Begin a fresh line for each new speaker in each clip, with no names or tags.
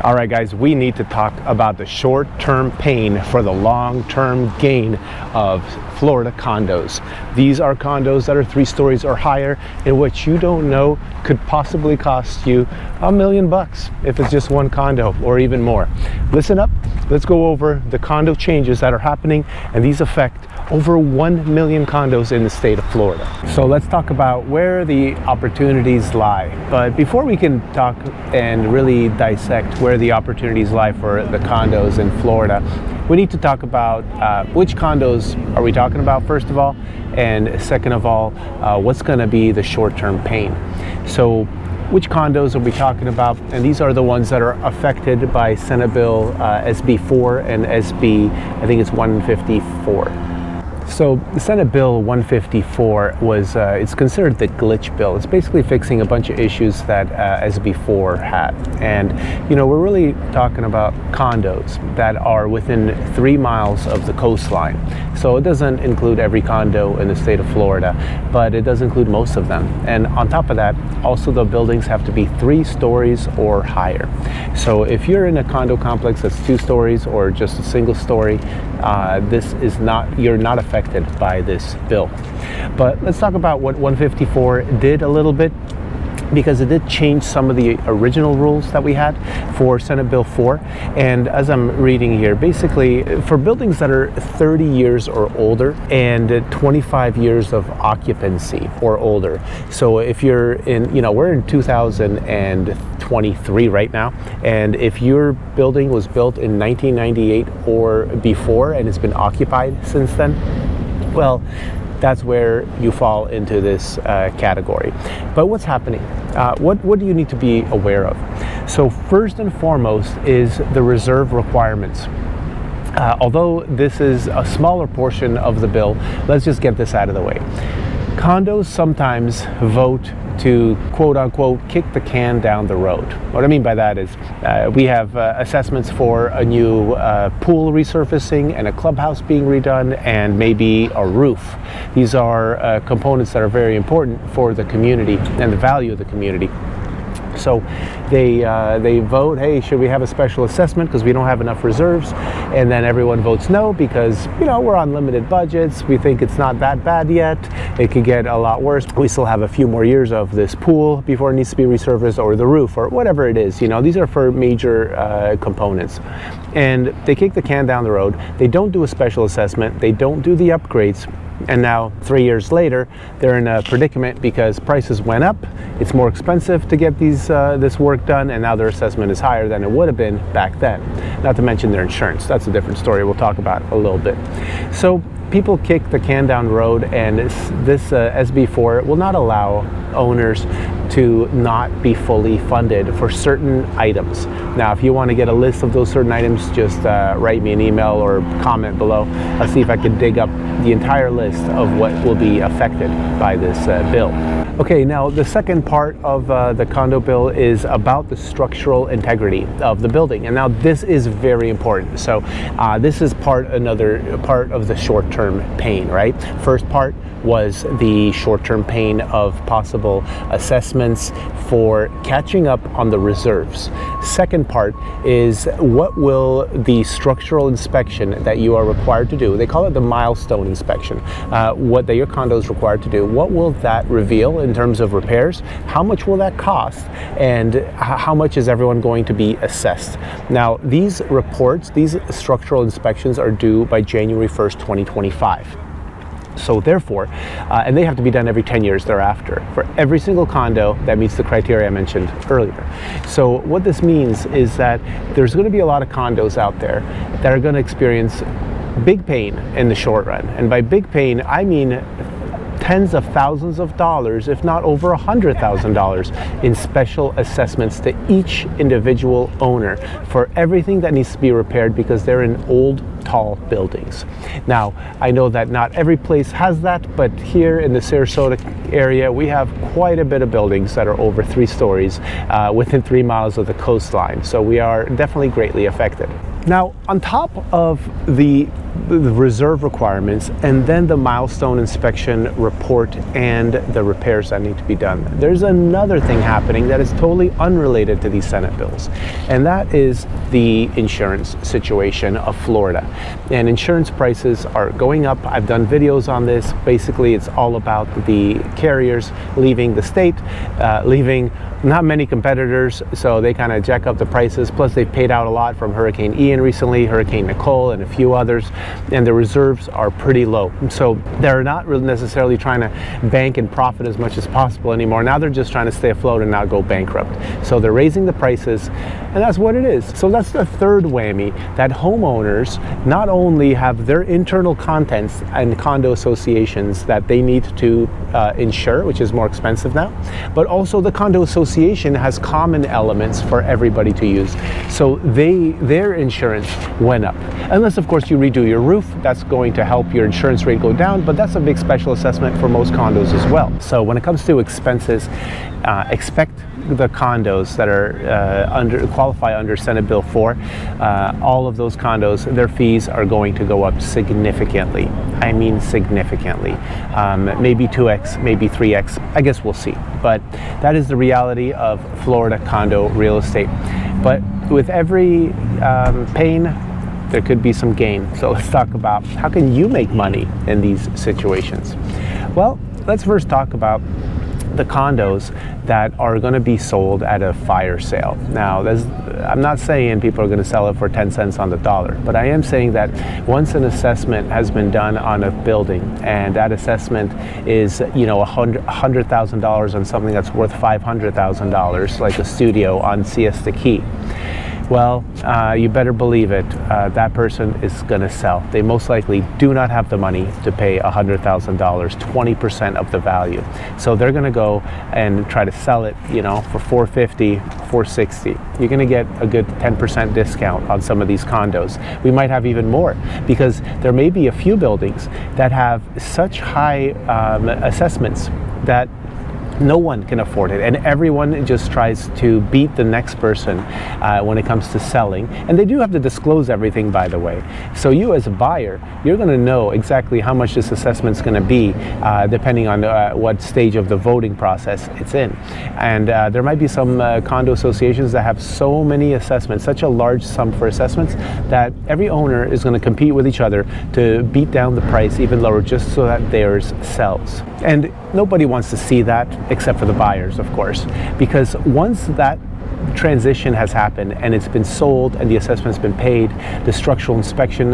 All right, guys, we need to talk about the short-term pain for the long-term gain of Florida condos. These are condos that are 3 stories or higher, in which you don't know could possibly cost you $1 million if it's just one condo or even more. Listen up, let's go over the condo changes that are happening, and these affect over 1 million condos in the state of Florida. So let's talk about where the opportunities lie. But before we can talk and really dissect where the opportunities lie for the condos in Florida, we need to talk about which condos are we talking about, first of all, and second of all, what's going to be the short-term pain. So which condos are we talking about? And these are the ones that are affected by Senate Bill SB4 and SB, I think it's 154. So the Senate Bill 154 was, it's considered the glitch bill. It's basically fixing a bunch of issues that SB4 had. And, you know, we're really talking about condos that are within 3 miles of the coastline. So it doesn't include every condo in the state of Florida, but it does include most of them. And on top of that, also the buildings have to be 3 stories or higher. So if you're in a condo complex that's 2 stories or just a single story, this is not, you're not affected by this bill. But let's talk about what 154 did a little bit, because it did change some of the original rules that we had for Senate Bill 4. And as I'm reading here, basically for buildings that are 30 years or older and 25 years of occupancy or older. So if you're in, you know, we're in 2023 right now, and if your building was built in 1998 or before and it's been occupied since then, well, that's where you fall into this category. But what's happening? What do you need to be aware of? So first and foremost is the reserve requirements. Although this is a smaller portion of the bill, let's just get this out of the way. Condos sometimes vote to quote unquote kick the can down the road. What I mean by that is we have assessments for a new pool resurfacing and a clubhouse being redone and maybe a roof. These are components that are very important for the community and the value of the community. So they vote, hey, should we have a special assessment because we don't have enough reserves? And then everyone votes no because, you know, we're on limited budgets. We think it's not that bad yet. It could get a lot worse. We still have a few more years of this pool before it needs to be resurfaced, or the roof, or whatever it is. You know, these are for major components. And they kick the can down the road. They don't do a special assessment. They don't do the upgrades. And now 3 years later, they're in a predicament because prices went up. It's more expensive to get this work done, and now their assessment is higher than it would have been back then. Not to mention their insurance. That's a different story we'll talk about a little bit. So people kick the can down the road, and this SB4 will not allow owners to not be fully funded for certain items. Now, if you want to get a list of those certain items, just write me an email or comment below. I'll see if I can dig up the entire list of what will be affected by this bill. Okay, now the second part of the condo bill is about the structural integrity of the building. And now this is very important. So this is another part of the short-term pain, right? First part was the short-term pain of possible assessments for catching up on the reserves. Second part is what will the structural inspection that you are required to do, they call it the milestone inspection, what your condo is required to do, what will that reveal in terms of repairs? How much will that cost? And how much is everyone going to be assessed? Now, these reports, these structural inspections are due by January 1st, 2025. So therefore, and they have to be done every 10 years thereafter for every single condo that meets the criteria I mentioned earlier. So what this means is that there's going to be a lot of condos out there that are going to experience big pain in the short run. And by big pain, I mean tens of thousands of dollars, if not over $100,000 in special assessments to each individual owner for everything that needs to be repaired because they're in old, tall buildings. Now, I know that not every place has that, but here in the Sarasota area, we have quite a bit of buildings that are over 3 stories within 3 miles of the coastline. So we are definitely greatly affected. Now, on top of the reserve requirements and then the milestone inspection report and the repairs that need to be done, there's another thing happening that is totally unrelated to these Senate bills, and that is the insurance situation of Florida. And insurance prices are going up. I've done videos on this. Basically, it's all about the carriers leaving the state, leaving not many competitors, so they kind of jack up the prices. Plus, they've paid out a lot from Hurricane Ian recently, Hurricane Nicole, and a few others, and the reserves are pretty low. So they're not really necessarily trying to bank and profit as much as possible anymore. Now they're just trying to stay afloat and not go bankrupt. So they're raising the prices, and that's what it is. So that's the third whammy, that homeowners not only have their internal contents and condo associations that they need to insure, which is more expensive now, but also the condo association has common elements for everybody to use. So their insurance went up. Unless, of course, you redo your roof, that's going to help your insurance rate go down, but that's a big special assessment for most condos as well. So when it comes to expenses, expect the condos that are qualify under Senate Bill 4, all of those condos, their fees are going to go up significantly. I mean significantly. Maybe 2x, maybe 3x. I guess we'll see. But that is the reality of Florida condo real estate. But with every pain, there could be some gain. So let's talk about how can you make money in these situations. Well, let's first talk about the condos that are going to be sold at a fire sale. Now, I'm not saying people are going to sell it for 10 cents on the dollar, but I am saying that once an assessment has been done on a building, and that assessment is, $100,000 on something that's worth $500,000, like a studio on Siesta Key, well, you better believe it, that person is going to sell. They most likely do not have the money to pay $100,000, 20% of the value. So they're going to go and try to sell it, for $450, $460. You're going to get a good 10% discount on some of these condos. We might have even more, because there may be a few buildings that have such high assessments that no one can afford it, and everyone just tries to beat the next person when it comes to selling. And they do have to disclose everything, by the way. So you as a buyer, you're going to know exactly how much this assessment is going to be, depending on what stage of the voting process it's in. And there might be some condo associations that have so many assessments, such a large sum for assessments, that every owner is going to compete with each other to beat down the price even lower, just so that theirs sells. And nobody wants to see that, except for the buyers, of course, because once that transition has happened and it's been sold and the assessment's been paid, the structural inspection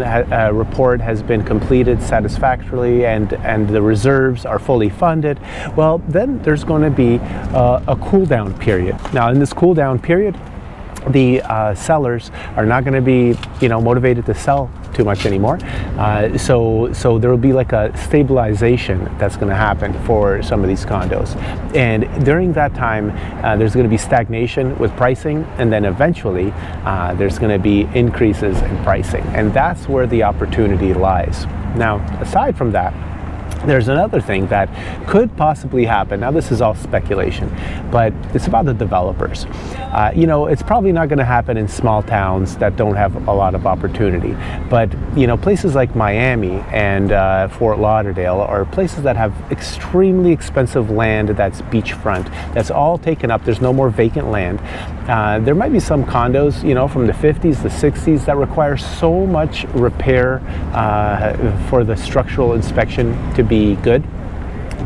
report has been completed satisfactorily, and the reserves are fully funded, well, then there's going to be a cool down period. Now, in this cool down period, the sellers are not going to be, motivated to sell too much anymore. So there will be like a stabilization that's going to happen for some of these condos. And during that time, there's going to be stagnation with pricing, and then eventually there's going to be increases in pricing. And that's where the opportunity lies. Now, aside from that, there's another thing that could possibly happen. Now, this is all speculation, but it's about the developers. It's probably not going to happen in small towns that don't have a lot of opportunity. But, places like Miami and Fort Lauderdale are places that have extremely expensive land that's beachfront. That's all taken up. There's no more vacant land. There might be some condos, from the 50s, the 60s that require so much repair for the structural inspection to be good,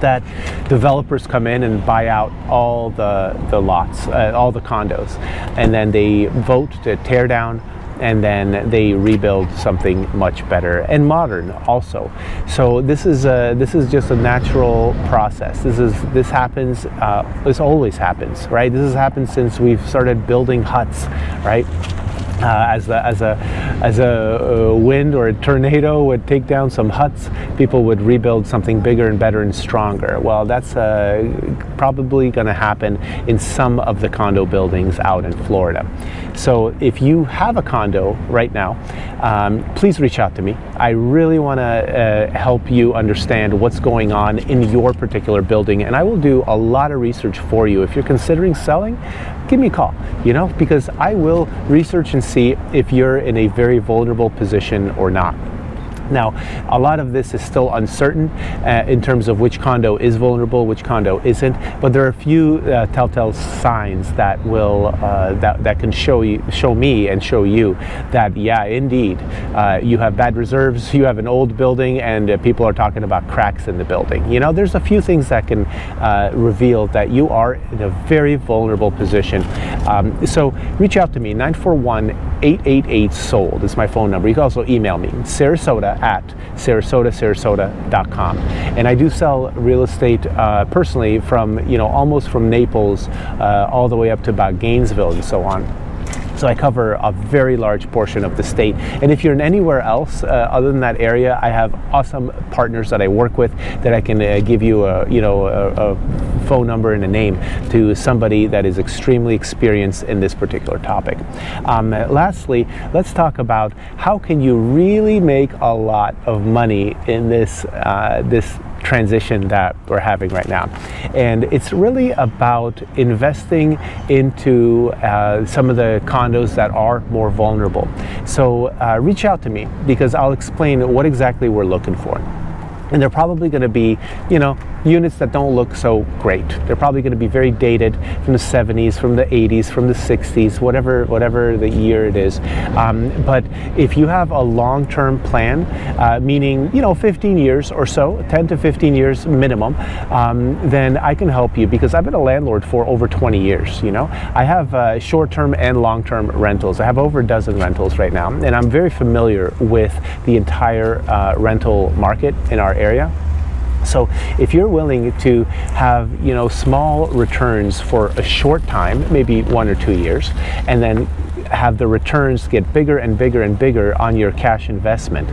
that developers come in and buy out all the lots, all the condos, and then they vote to tear down, and then they rebuild something much better and modern also. So this is just a natural process. This happens. This always happens, right? This has happened since we've started building huts, right? As a wind or a tornado would take down some huts, people would rebuild something bigger and better and stronger. Well, that's probably going to happen in some of the condo buildings out in Florida. So if you have a condo right now, please reach out to me. I really want to help you understand what's going on in your particular building, and I will do a lot of research for you. If you're considering selling, give me a call, because I will research and see if you're in a very vulnerable position or not. Now, a lot of this is still uncertain in terms of which condo is vulnerable, which condo isn't, but there are a few telltale signs that will that can show me and show you that, yeah, indeed, you have bad reserves, you have an old building, and people are talking about cracks in the building. There's a few things that can reveal that you are in a very vulnerable position. So reach out to me, 941-888-SOLD is my phone number. You can also email me, sarasota@sarasota.com. And I do sell real estate personally from, almost from Naples all the way up to about Gainesville and so on. So I cover a very large portion of the state. And if you're in anywhere else other than that area, I have awesome partners that I work with that I can give you a phone number and a name to somebody that is extremely experienced in this particular topic. Lastly, let's talk about how can you really make a lot of money in this transition that we're having right now. And it's really about investing into some of the condos that are more vulnerable. So reach out to me, because I'll explain what exactly we're looking for. And they're probably going to be, units that don't look so great. They're probably going to be very dated, from the 70s, from the 80s, from the 60s, whatever the year it is. But if you have a long-term plan, meaning 15 years or so, 10 to 15 years minimum, then I can help you, because I've been a landlord for over 20 years. I have short-term and long-term rentals. I have over a dozen rentals right now, and I'm very familiar with the entire rental market in our area. So if you're willing to have, small returns for a short time, maybe 1 or 2 years, and then have the returns get bigger and bigger and bigger on your cash investment,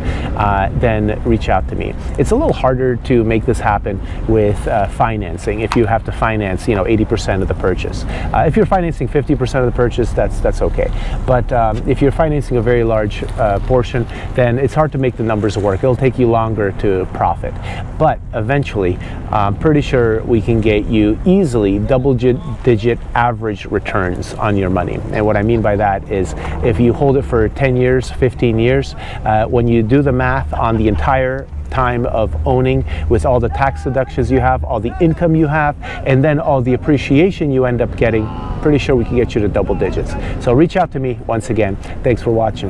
then reach out to me. It's a little harder to make this happen with financing. If you have to finance, 80% of the purchase. If you're financing 50% of the purchase, that's okay. But if you're financing a very large portion, then it's hard to make the numbers work. It'll take you longer to profit. But eventually, I'm pretty sure we can get you easily double-digit average returns on your money. And what I mean by that is, if you hold it for 10 years, 15 years, when you do the math on the entire time of owning, with all the tax deductions you have, all the income you have, and then all the appreciation you end up getting, pretty sure we can get you to double digits. So reach out to me once again. Thanks for watching.